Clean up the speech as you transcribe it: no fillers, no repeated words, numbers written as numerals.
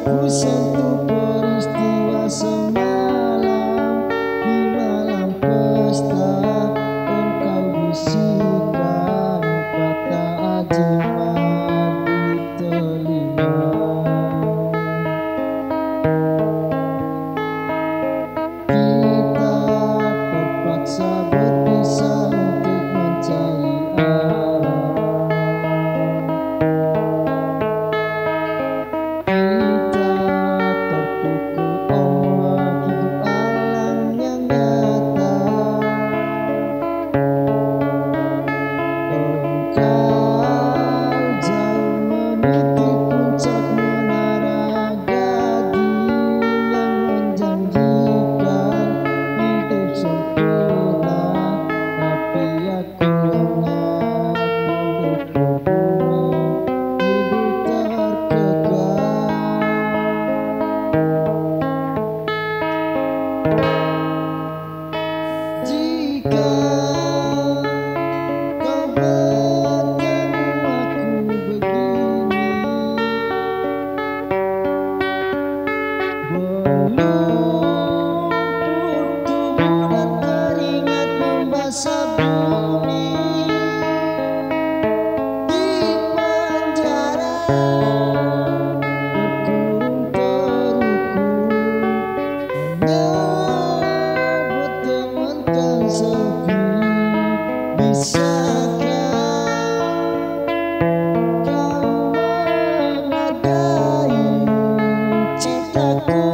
ku sentuh peristiwa semalam. Di malam pesta engkau bisikan kata ajimat di telinga. Kita terpaksa berpisah untuk mencari arah. Kita terpukul ombak hidup alam yang nyata. Engkau jauh meniti puncak menara gading yang menjanjikan hidup sempurna, tapi aku hanya duduk berduri, hidup terkekang. Jika kau bertemu aku begini, belum tubuh dan keringat membasah bumi. Di penjara terkurung terhukum, hanya bertemankan sepi. Bisakah kau menghargai cintaku?